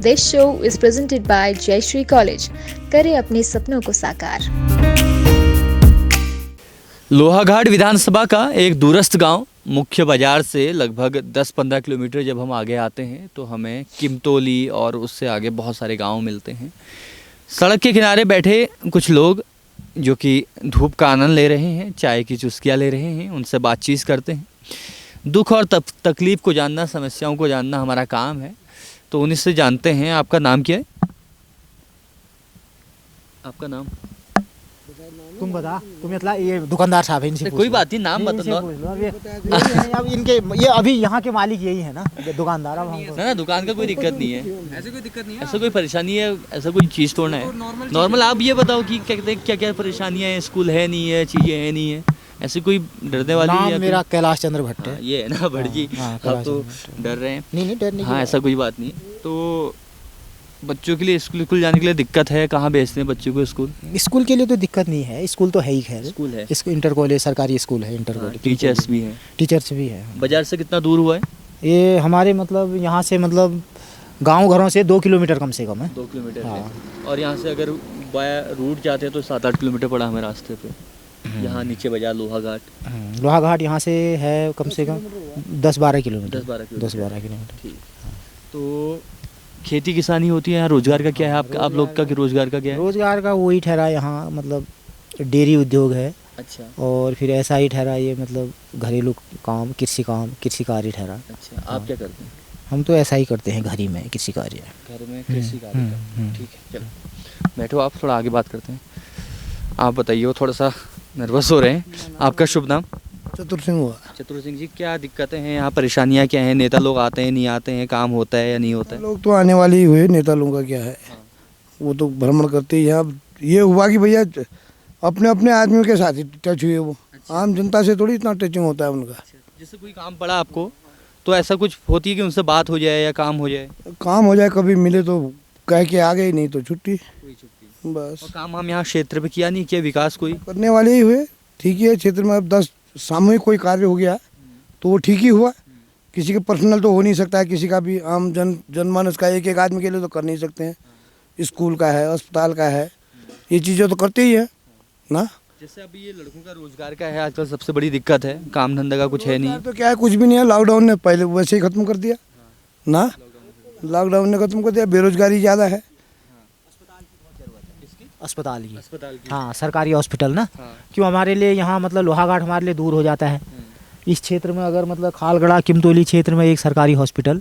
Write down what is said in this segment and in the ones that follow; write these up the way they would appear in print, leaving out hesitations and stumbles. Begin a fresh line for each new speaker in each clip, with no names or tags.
This show is presented by Jayashree College. करें अपने सपनों को साकार।
लोहाघाट विधानसभा का एक दूरस्थ गांव मुख्य बाजार से लगभग 10-15 किलोमीटर जब हम आगे आते हैं तो हमें किमतोली और उससे आगे बहुत सारे गांव मिलते हैं। सड़क के किनारे बैठे कुछ लोग जो कि धूप का आनंद ले रहे हैं, चाय की चुस्कियाँ ले रहे हैं, उनसे बातचीत करते हैं। दुख और तकलीफ़ को जानना, समस्याओं को जानना हमारा काम है। तो उन्हीं से जानते हैं। आपका नाम क्या है? आपका नाम?
तुम बता। तुम मतलब ये दुकानदार साहब है, इनसे
कोई बात नहीं, नाम बता दो।
अब इनके ये अभी यहाँ के मालिक यही है ना, दुकानदार। अब हमको
ना दुकान का कोई दिक्कत नहीं है, ऐसे कोई दिक्कत नहीं है, ऐसा कोई परेशानी है, ऐसा कोई चीज़ तोड़ना है नॉर्मल। आप ये बताओ कि क्या क्या परेशानियाँ हैं, स्कूल है नहीं है, चीज़ें हैं नहीं है, ऐसी कोई डरने वाली?
नाम मेरा कैलाश चंद्र भट्ट है।
ये है ना भट्ट जी, आप तो डर रहे हैं?
नहीं डर नहीं।
हाँ, ऐसा कोई बात नहीं। तो बच्चों के लिए स्कूल जाने के लिए दिक्कत है, कहाँ भेजते हैं बच्चों को स्कूल?
स्कूल के लिए तो दिक्कत नहीं है, स्कूल तो है ही। खैर
स्कूल है,
इसको इंटर कॉलेज सरकारी स्कूल है, इंटर कॉलेज।
टीचर्स भी हैं?
टीचर्स भी है।
बाजार से कितना दूर हुआ है
ये हमारे? मतलब यहाँ से मतलब गांव घरों से 2 किलोमीटर कम से कम है।
2 किलोमीटर है। और यहाँ से अगर बाय रूट जाते हैं तो 7-8 किलोमीटर पड़ा हमें रास्ते पे। यहाँ नीचे बाजार लोहाघाट।
लोहाघाट यहाँ से है कम से कम 10-12 किलोमीटर।
10-12 किलोमीटर। ठीक। तो खेती किसानी होती है यहाँ? रोजगार का क्या है आप लोग का, कि रोजगार का क्या है?
रोजगार का वही ठहरा यहाँ, मतलब डेयरी उद्योग है।
अच्छा।
और फिर ऐसा ही ठहरा ये, मतलब घरेलू काम, कृषि कार्य ठहरा।
अच्छा। आप क्या करते हैं?
हम तो ऐसा ही करते हैं, घर ही में कृषि कार्य।
घर में कृषि कार्य। ठीक है, चलो बैठो, आप थोड़ा आगे बात करते हैं। आप बताइए, वो थोड़ा सा नर्वस हो रहे हैं। आपका शुभ नाम?
चतुर सिंह हुआ।
चतुर सिंह जी, क्या दिक्कतें हैं यहाँ, परेशानियाँ क्या हैं? नेता लोग आते हैं, नहीं आते हैं, काम होता है या नहीं होता है?
लोग तो आने वाले ही हुए, नेता लोगों का क्या है। वो तो भ्रमण करते ही हैं। अब ये हुआ कि भैया अपने अपने आदमियों के साथ ही टच हुए वो। आम जनता से थोड़ी इतना टचिंग होता है उनका।
जैसे कोई काम पड़ा आपको तो ऐसा कुछ होती है कि उनसे बात हो जाए या काम हो जाए?
काम हो जाए, कभी मिले तो कह के आ गए, नहीं तो छुट्टी बस।
और काम हम यहाँ क्षेत्र पे किया नहीं, किया विकास कोई?
करने वाले ही हुए। ठीक है, क्षेत्र में अब 10 सामूहिक कोई कार्य हो गया तो वो ठीक ही हुआ। किसी के पर्सनल तो हो नहीं सकता है, किसी का भी आम जनमानस का एक आदमी के लिए तो कर नहीं सकते हैं। स्कूल का है, अस्पताल का है, ये चीज़ें तो करते ही है ना।
जैसे अभी ये लड़कों का रोजगार का है आजकल सबसे बड़ी दिक्कत है, काम धंधा का कुछ है नहीं।
तो क्या है, कुछ भी नहीं है। लॉकडाउन ने पहले वैसे ही ख़त्म कर दिया ना। लॉकडाउन ने ख़त्म कर दिया, बेरोजगारी ज़्यादा है।
अस्पताल की। हाँ, सरकारी हॉस्पिटल ना। क्यों हमारे लिए यहाँ मतलब लोहाघाट हमारे लिए दूर हो जाता है। इस क्षेत्र में अगर मतलब खालगड़ा किमतोली क्षेत्र में एक सरकारी हॉस्पिटल,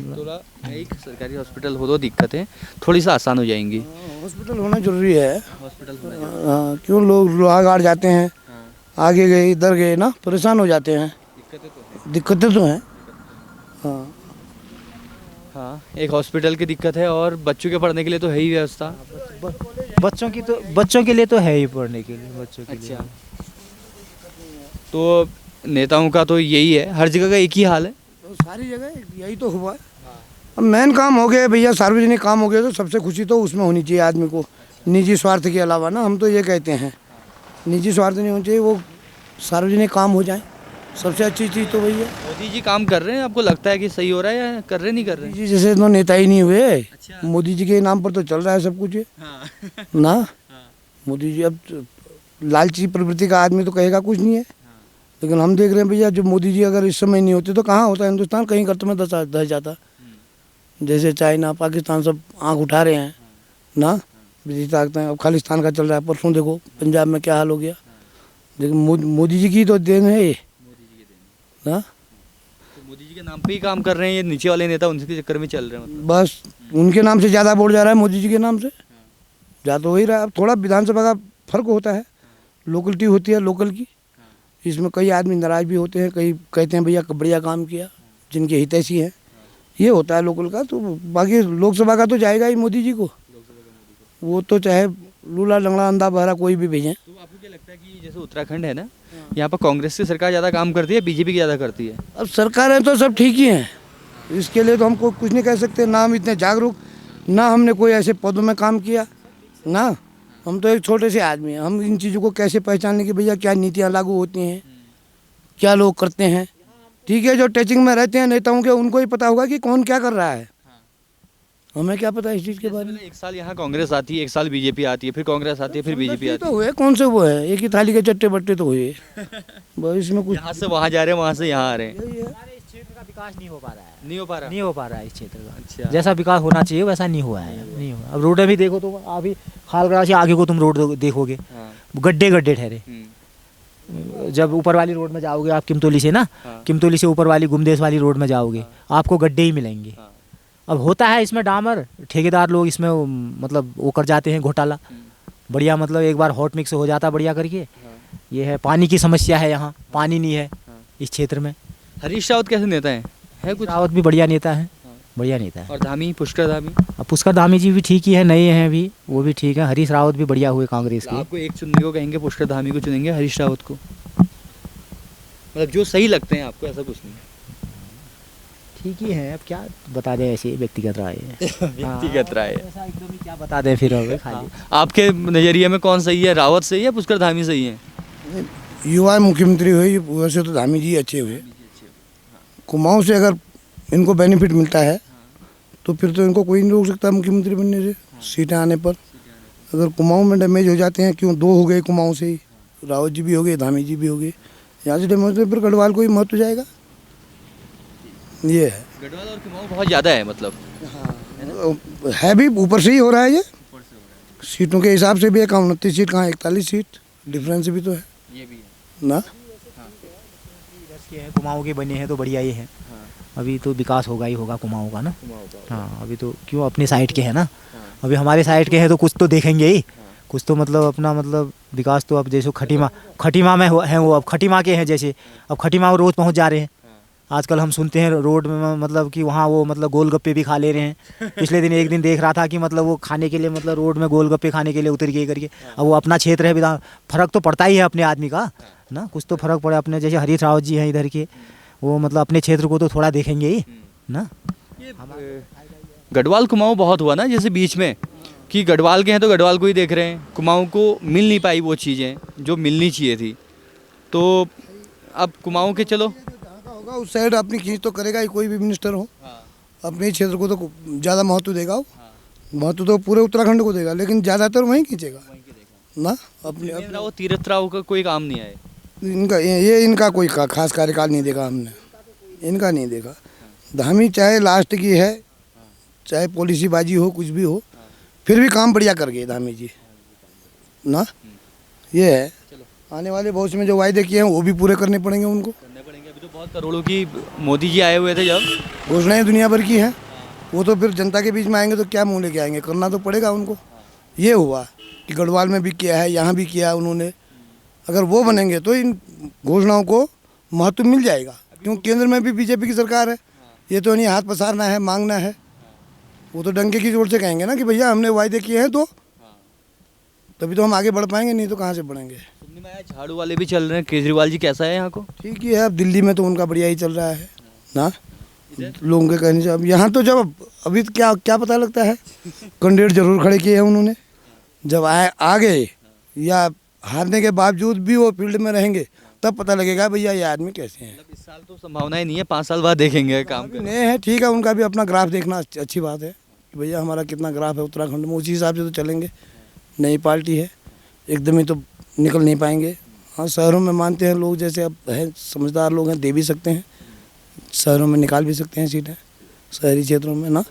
थोड़ा एक सरकारी हॉस्पिटल हो तो दिक्कतें थोड़ी सा आसान हो जाएंगी।
हॉस्पिटल होना जरूरी है।
हॉस्पिटल
क्यों लोग लोहाघाट जाते हैं, आगे गए इधर गए ना, परेशान हो जाते हैं। दिक्कतें तो हैं।
हाँ, एक हॉस्पिटल की दिक्कत है और बच्चों के पढ़ने के लिए तो है ही व्यवस्था।
बच्चों के लिए तो है ही, पढ़ने के लिए बच्चों के लिए।
तो नेताओं का तो यही है, हर जगह का एक ही हाल है।
तो सारी जगह यही तो हुआ। अब मेन काम हो गया भैया, सार्वजनिक काम हो गया तो सबसे खुशी तो उसमें होनी चाहिए आदमी को, निजी स्वार्थ के अलावा ना। हम तो ये कहते हैं निजी स्वार्थ नहीं होना चाहिए, वो सार्वजनिक काम हो जाए, सबसे अच्छी चीज़ तो वही है।
मोदी जी काम कर रहे हैं, आपको लगता है कि सही हो रहा है या कर रहे नहीं कर रहे?
जी जैसे तो नेता ही नहीं हुए। अच्छा। मोदी जी के नाम पर तो चल रहा है सब कुछ है। ना। मोदी जी अब लालची प्रवृत्ति का आदमी तो कहेगा कुछ नहीं है। लेकिन हम देख रहे हैं भैया, जो मोदी जी अगर इस समय नहीं होते तो कहाँ होता हिंदुस्तान, कहीं करते में दस जाता। जैसे चाइना पाकिस्तान सब आँख उठा रहे हैं ना, विदेशी ताकतें। अब खालिस्तान का चल रहा है, परसों देखो पंजाब में क्या हाल हो गया। लेकिन मोदी जी की तो देन है ये ना।
तो मोदी जी के नाम पे ही काम कर रहे हैं ये नीचे वाले नेता, उनके चक्कर में चल रहे हैं मतलब।
बस उनके नाम से ज़्यादा वोट जा रहा है मोदी जी के नाम से, जा तो वही रहा है। अब थोड़ा विधानसभा का फर्क होता है, लोकलिटी होती है लोकल की। इसमें कई आदमी नाराज भी होते हैं, कई कहते हैं भैया बढ़िया काम किया, जिनके हितैषी हैं। ये होता है लोकल का। तो बाकी लोकसभा का तो जाएगा ही मोदी जी को, वो तो चाहे लूला लंगड़ा अंधा बहरा कोई भी भेजें।
तो आपको क्या लगता है कि जैसे उत्तराखंड है ना, यहाँ पर कांग्रेस की सरकार ज़्यादा काम करती है, बीजेपी की ज़्यादा करती है?
अब सरकारें तो सब ठीक ही हैं, इसके लिए तो हमको कुछ नहीं कह सकते। ना हम इतने जागरूक, ना हमने कोई ऐसे पदों में काम किया ना। हम तो एक छोटे से आदमी हैं, हम इन चीज़ों को कैसे पहचानने की भैया क्या नीतियाँ लागू होती हैं, क्या लोग करते हैं। ठीक है, जो टचिंग में रहते हैं नेताओं के, उनको ही पता होगा कि कौन क्या कर रहा है हमें क्या पता इस चीज़ के बारे में।
एक साल यहाँ कांग्रेस आती है, एक साल बीजेपी आती है, फिर कांग्रेस आती है, फिर बीजेपी
ये
आती
तो हुए कौन से वो है, एक ही थाली के चट्टे बट्टे तो हुए। बस इसमें
है।
कुछ
यहाँ से वहाँ जा रहे हैं, वहाँ से यहाँ आ रहे हैं।
यही है।
हमारे इस क्षेत्र का विकास नहीं हो पा रहा है,
नहीं हो पा रहा।
नहीं हो पा रहा है इस क्षेत्र का।
अच्छा।
जैसा विकास होना चाहिए वैसा नहीं हुआ है, नहीं हुआ। अब रोडें भी देखो तुम, अभी खालगड़ा से आगे को तुम रोड देखोगे,
हाँ।
गड्ढे गड्ढे ठहरे। जब ऊपर वाली रोड में जाओगे आप किमतोली से ना,
हाँ।
किमतोली से ऊपर वाली गुमदेश वाली रोड में जाओगे, आपको गड्ढे ही मिलेंगे।
हाँ।
अब होता है इसमें डामर, ठेकेदार लोग इसमें मतलब वो कर जाते हैं घोटाला बढ़िया, मतलब एक बार हॉट मिक्स हो जाता बढ़िया करके। ये है, पानी की समस्या है यहाँ, पानी नहीं है इस क्षेत्र में।
हरीश रावत कैसे नेता है कुछ?
रावत भी बढ़िया नेता है, बढ़िया नेता है।
और धामी, पुष्कर धामी?
अब पुष्कर धामी जी भी ठीक ही है, नए हैं अभी, वो भी ठीक है। हरीश रावत भी बढ़िया हुए कांग्रेस के।
आपको एक चुनने को कहेंगे, पुष्कर धामी को चुनेंगे, हरीश रावत को? मतलब जो सही लगते हैं आपको, ऐसा कुछ नहीं?
ठीक ही है, अब क्या बता दें, ऐसे व्यक्तिगत राय है।
व्यक्तिगत राय है।
ऐसा एकदम ही क्या बता दें फिर अब खाली।
आपके नज़रिए में कौन सही है, रावत सही है या पुष्कर धामी सही है?
युवा मुख्यमंत्री हुए वैसे तो धामी जी अच्छे हुए। कुमाऊं से अगर इनको बेनिफिट मिलता है तो फिर तो इनको कोई नहीं रोक सकता मुख्यमंत्री बनने से, सीटें आने पर। अगर कुमाऊं में डैमेज हो जाते हैं, क्यों दो हो गए कुमाऊं से ही, रावत जी भी हो गए, धामी जी भी हो गए, यहाँ से डैमेज तो फिर गढ़वाल को ही महत्व जाएगा। ये है,
गढ़वाल और कुमाऊं बहुत ज़्यादा है, मतलब
है भी ऊपर से ही हो रहा है ये, सीटों के हिसाब से भी है। कहाँ 29 सीट, कहाँ 41 सीट, डिफरेंस भी तो है
ये भी है
ना।
के हैं कुमाऊं के बने हैं तो बढ़िया ही है। अभी तो विकास होगा ही होगा कुमाऊं का ना। हाँ, अभी तो क्यों अपने साइड के हैं ना, अभी हमारे साइड के हैं तो कुछ तो देखेंगे ही, कुछ तो मतलब अपना मतलब विकास तो। अब जैसे खटीमा में हैं वो, अब खटीमा के हैं, जैसे अब खटीमा रोज़ पहुंच जा रहे हैं। आजकल हम सुनते हैं रोड में मतलब कि वहाँ वो मतलब गोलगप्पे भी खा ले रहे हैं। पिछले दिन एक दिन देख रहा था कि मतलब वो खाने के लिए मतलब रोड में गोलगप्पे खाने के लिए उतर गए करके। अब वो अपना क्षेत्र है, विधान फर्क तो पड़ता ही है अपने आदमी का ना, कुछ तो फर्क पड़े। अपने जैसे हरीश रावत जी हैं इधर के, वो मतलब अपने क्षेत्र को तो थोड़ा देखेंगे ही ना।
गढ़वाल कुमाऊं बहुत हुआ ना, जैसे बीच में कि गढ़वाल के हैं तो गढ़वाल को ही देख रहे हैं, कुमाऊं को मिल नहीं पाई वो चीज़ें जो मिलनी चाहिए थी। तो अब कुमाऊं के चलो
होगा उस साइड अपनी खींच तो करेगा ही, कोई भी मिनिस्टर हो अपने क्षेत्र को तो ज़्यादा महत्व देगा वो। महत्व तो पूरे उत्तराखंड को देगा, लेकिन ज़्यादातर वहीं खींचेगा ना। अपने
राव तीरथ राव का कोई काम नहीं आए
इनका कोई खास कार्यकाल नहीं देखा हमने, इनका नहीं देखा। धामी चाहे लास्ट की है, चाहे पॉलिसी बाजी हो, कुछ भी हो, फिर भी काम बढ़िया कर गए धामी जी ना। ये है, आने वाले भविष्य में जो वायदे किए हैं वो भी पूरे करने पड़ेंगे उनको।
अभी तो बहुत करोड़ों की मोदी जी आए हुए थे, जब
घोषणाएं दुनिया भर की हैं, वो तो फिर जनता के बीच में आएंगे तो क्या मुँह लेके आएंगे, करना तो पड़ेगा उनको। ये हुआ कि गढ़वाल में भी किया है, यहाँ भी किया उन्होंने। अगर वो बनेंगे तो इन घोषणाओं को महत्व मिल जाएगा, क्योंकि केंद्र में भी बीजेपी की सरकार है। ये तो नहीं हाथ पसारना है, मांगना है, वो तो डंके की जोर से कहेंगे ना कि भैया हमने वायदे किए हैं, तो तभी तो हम आगे बढ़ पाएंगे, नहीं तो कहाँ से बढ़ेंगे।
सुनने में आया झाड़ू वाले भी चल रहे हैं, केजरीवाल जी कैसा है यहाँ को?
ठीक ही है, अब दिल्ली में तो उनका बढ़िया ही चल रहा है ना, लोगों के कहने से। अब यहाँ तो जब अभी तो क्या पता लगता है, कैंडिडेट जरूर खड़े किए हैं उन्होंने, जब आ गए या हारने के बावजूद भी वो फील्ड में रहेंगे तब पता लगेगा भैया ये आदमी कैसे हैं।
इस साल तो संभावनाएं नहीं है, 5 साल बाद देखेंगे काम करने।
नए हैं, ठीक है, उनका भी अपना ग्राफ देखना अच्छी बात है कि भैया हमारा कितना ग्राफ है उत्तराखंड में, उसी हिसाब से तो चलेंगे। नई पार्टी है, एकदम ही तो निकल नहीं पाएंगे। हाँ, शहरों में मानते हैं लोग, जैसे अब है समझदार लोग हैं, दे भी सकते हैं, शहरों में निकाल भी सकते हैं सीटें, शहरी क्षेत्रों में ना।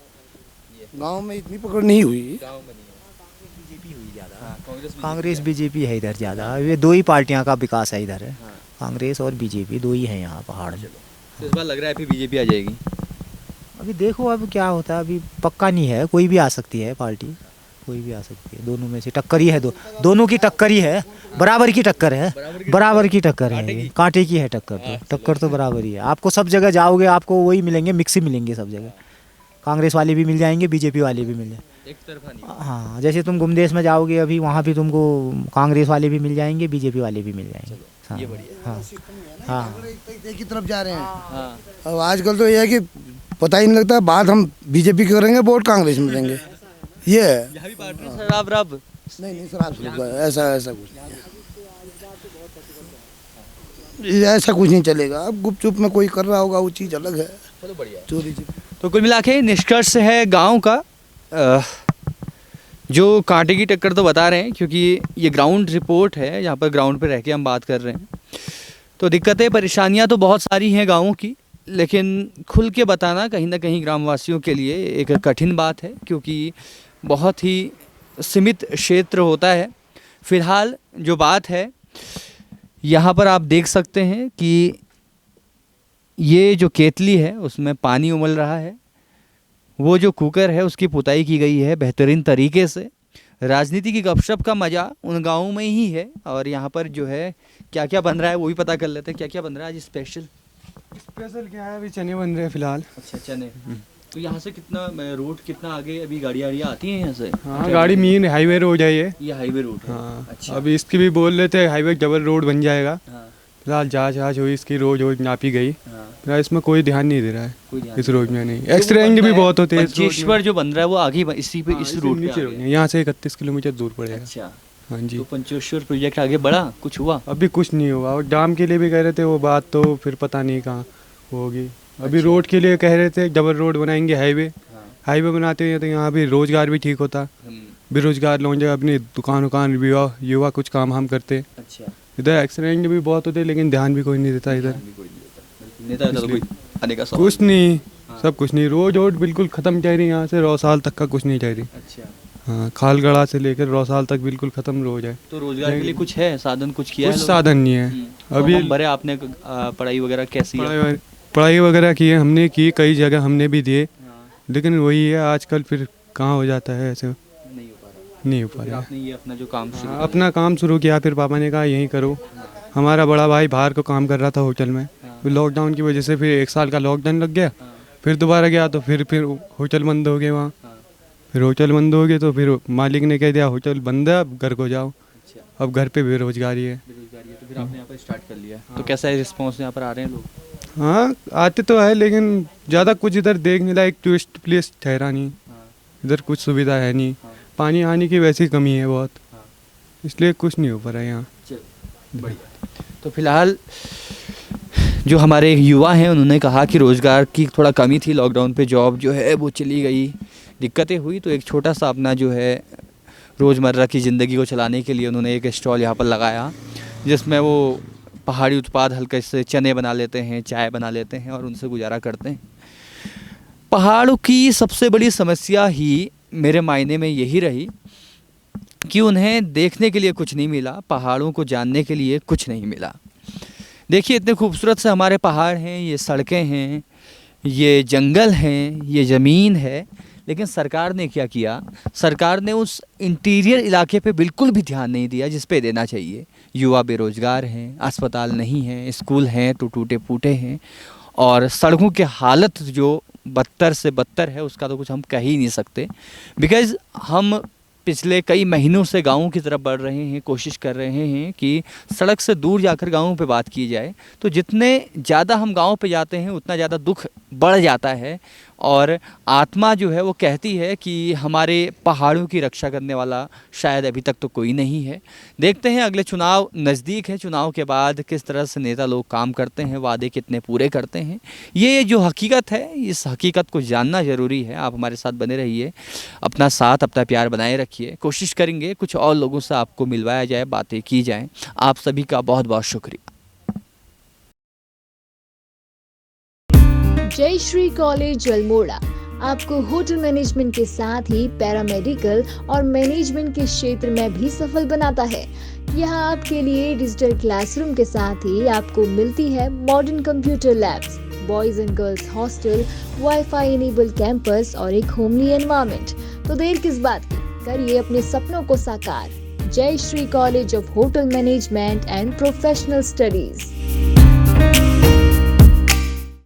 गाँव में इतनी पकड़ नहीं हुई।
कांग्रेस बीजेपी है इधर ज़्यादा, ये दो ही पार्टियां का विकास है इधर है, कांग्रेस और बीजेपी दो ही है यहाँ पहाड़ में।
तो इस बार लग रहा है फिर बीजेपी आ जाएगी।
अभी देखो अब क्या होता है, अभी पक्का नहीं है, कोई भी आ सकती है पार्टी, कोई भी आ सकती है, दोनों में से टक्कर ही है, दोनों की टक्कर ही है, बराबर की टक्कर है, बराबर की टक्कर है, कांटे की है टक्कर तो बराबर ही है। आपको सब जगह जाओगे आपको वही मिलेंगे, मिक्स ही मिलेंगे सब जगह, कांग्रेस वाले भी मिल जाएंगे, बीजेपी वाले भी मिल जाएंगे।
एक तरफा नहीं।
हाँ, जैसे तुम गुमदेश में जाओगे अभी, वहाँ भी तुमको कांग्रेस वाले भी मिल जाएंगे, बीजेपी वाले भी मिल जाएंगे। हाँ,
ये बढ़िया।
हाँ
एक ही तरफ जा रहे हैं। अब आजकल तो ये है कि पता ही नहीं लगता, बात हम बीजेपी करेंगे, वोट कांग्रेस में देंगे। ये है,
यहाँ भी पार्टी शराब
नहीं शराब ऐसा कुछ नहीं चलेगा। अब गुपचुप में कोई कर रहा होगा वो चीज़ अलग है,
चलो बढ़िया।
चोरी।
तो कुल मिला के निष्कर्ष है गाँव का जो कांटे की टक्कर तो बता रहे हैं, क्योंकि ये ग्राउंड रिपोर्ट है, यहाँ पर ग्राउंड पे रह के हम बात कर रहे हैं। तो दिक्कतें परेशानियाँ तो बहुत सारी हैं गाँवों की, लेकिन खुल के बताना कहीं ना कहीं ग्रामवासियों के लिए एक कठिन बात है, क्योंकि बहुत ही सीमित क्षेत्र होता है। फिलहाल जो बात है, यहाँ पर आप देख सकते हैं कि ये जो केतली है उसमें पानी उमल रहा है। वो जो कुकर है उसकी पुताई की गई है बेहतरीन तरीके से। राजनीति की गपशप का मज़ा उन गाँवों में ही है। और यहाँ पर जो है क्या क्या बन रहा है वो भी पता कर लेते हैं। क्या क्या बन रहा है आज स्पेशल?
स्पेशल क्या है, अभी चने बन रहे हैं फिलहाल।
अच्छा, चने। तो यहाँ से कितना रोड कितना आगे अभी गाड़ियाँ आती हैं यहाँ से?
हाँ, गाड़ी मेन हाईवे रोड है ये।
हाईवे रोड है।
हाँ,
अच्छा।
अभी इसकी भी बोल रहे थे हाईवे डबल रोड बन जाएगा।
हाँ,
फिलहाल जाँच हुई, इसकी रोज नापी गई।
हाँ।
फिलहाल इसमें कोई ध्यान नहीं दे रहा है,
कोई ध्यान
इस
नहीं
रोड में नहीं।
जो वो
एक्सीडेंट
बन
भी
रहा है,
बहुत होते हैं इस रोड में।
पंचेश्वर जो बन रहा है वो आगे इसी पे
हाँ,
इस
इसी
रोड पे
नीचे
आ
रोड
गया।
है। यहाँ से 31 किलोमीटर दूर पड़ेगा।
अच्छा,
हाँ जी।
तो पंचेश्वर प्रोजेक्ट आगे बढ़ा, कुछ हुआ?
अभी कुछ नहीं हुआ। और डैम के लिए भी कह रहे थे वो बात, तो फिर पता नहीं कहाँ होगी। अभी
अच्छा।
रोड के लिए कह रहे थे डबल रोड बनाएंगे हाईवे।
हाँ।
हाईवे बनाते हैं तो यहाँ भी रोजगार भी ठीक होता। बेरोजगार लोग जगह अपनी दुकान युवा कुछ काम हम करते।
अच्छा,
इधर एक्सीडेंट भी बहुत होते लेकिन ध्यान भी कोई नहीं देता इधर।
नेता तो कोई आने का सवाल
कुछ नहीं,
हाँ।
सब कुछ नहीं। रोड बिल्कुल ख़त्म चाह रही, यहाँ से रौसाल तक का कुछ नहीं चाह रही।
अच्छा,
हाँ, खालगढ़ा से लेकर रौसाल तक बिल्कुल ख़त्म रोड है।
तो रोजगार के लिए कुछ है साधन, कुछ किया
कुछ
है?
साधन नहीं है
अभी
अभी।
भरे आपने पढ़ाई वगैरह कैसी है?
पढ़ाई वगैरह की है हमने, की कई जगह हमने भी दिए,
हाँ,
लेकिन वही है आजकल फिर कहाँ हो जाता है ऐसे,
नहीं हो पा रहा।
नहीं हो
तो
पा
फिर
रहा।
आपने ये अपना जो काम शुरू
हाँ, अपना काम शुरू किया, फिर पापा ने कहा यहीं करो। हमारा बड़ा भाई बाहर को काम कर रहा था होटल में, फिर लॉकडाउन की वजह से फिर 1 साल का लॉकडाउन लग गया। फिर दोबारा गया तो फिर होटल बंद हो गए वहाँ। फिर होटल बंद हो गए तो फिर मालिक ने कह दिया होटल बंद है, अब घर को जाओ।
अच्छा,
अब घर पे बेरोजगारी है।
बेरोजगारी है, तो फिर आपने यहाँ पर स्टार्ट कर लिया। तो कैसा है रिस्पॉन्स यहाँ पर आ रहे हैं लोग?
हाँ, आते तो है लेकिन ज़्यादा कुछ इधर देखने लायक टूरिस्ट प्लेस ठहरा नहीं। इधर कुछ सुविधा है नहीं, पानी आने की वैसी कमी है बहुत, इसलिए कुछ नहीं हो पा रहा है यहाँ।
तो फिलहाल जो हमारे एक युवा हैं उन्होंने कहा कि रोज़गार की थोड़ा कमी थी, लॉकडाउन पे जॉब जो है वो चली गई, दिक्कतें हुई, तो एक छोटा सा अपना जो है रोज़मर्रा की ज़िंदगी को चलाने के लिए उन्होंने एक स्टॉल यहाँ पर लगाया, जिसमें वो पहाड़ी उत्पाद हल्के से चने बना लेते हैं, चाय बना लेते हैं और उनसे गुजारा करते हैं। पहाड़ों की सबसे बड़ी समस्या ही मेरे मायने में यही रही कि उन्हें देखने के लिए कुछ नहीं मिला, पहाड़ों को जानने के लिए कुछ नहीं मिला। देखिए इतने खूबसूरत से हमारे पहाड़ हैं, ये सड़कें हैं, ये जंगल हैं, ये ज़मीन है, लेकिन सरकार ने क्या किया? सरकार ने उस इंटीरियर इलाके पे बिल्कुल भी ध्यान नहीं दिया जिस पे देना चाहिए। युवा बेरोज़गार हैं, अस्पताल नहीं हैं, स्कूल हैं तो टूटे फूटे हैं, और सड़कों की हालत जो बदतर से बदतर है उसका तो कुछ हम कह ही नहीं सकते। बिकॉज़ हम पिछले कई महीनों से गाँवों की तरफ बढ़ रहे हैं, कोशिश कर रहे हैं कि सड़क से दूर जाकर गाँवों पे बात की जाए। तो जितने ज़्यादा हम गाँव पे जाते हैं उतना ज़्यादा दुख बढ़ जाता है, और आत्मा जो है वो कहती है कि हमारे पहाड़ों की रक्षा करने वाला शायद अभी तक तो कोई नहीं है। देखते हैं अगले चुनाव नज़दीक है, चुनाव के बाद किस तरह से नेता लोग काम करते हैं, वादे कितने पूरे करते हैं। ये जो हकीकत है, इस हकीकत को जानना ज़रूरी है। आप हमारे साथ बने रहिए, अपना साथ अपना प्यार बनाए रखिए। कोशिश करेंगे कुछ और लोगों से आपको मिलवाया जाए, बातें की जाएँ। आप सभी का बहुत बहुत शुक्रिया।
जय श्री कॉलेज अल्मोड़ा आपको होटल मैनेजमेंट के साथ ही पैरामेडिकल और मैनेजमेंट के क्षेत्र में भी सफल बनाता है। यहाँ आपके लिए डिजिटल क्लासरूम के साथ ही आपको मिलती है modern computer labs, boys and girls hostel, wifi enabled campus और एक होमली एनवायरनमेंट। तो देर किस बात की, करिए अपने सपनों को साकार। जय Shri college of hotel management and professional studies.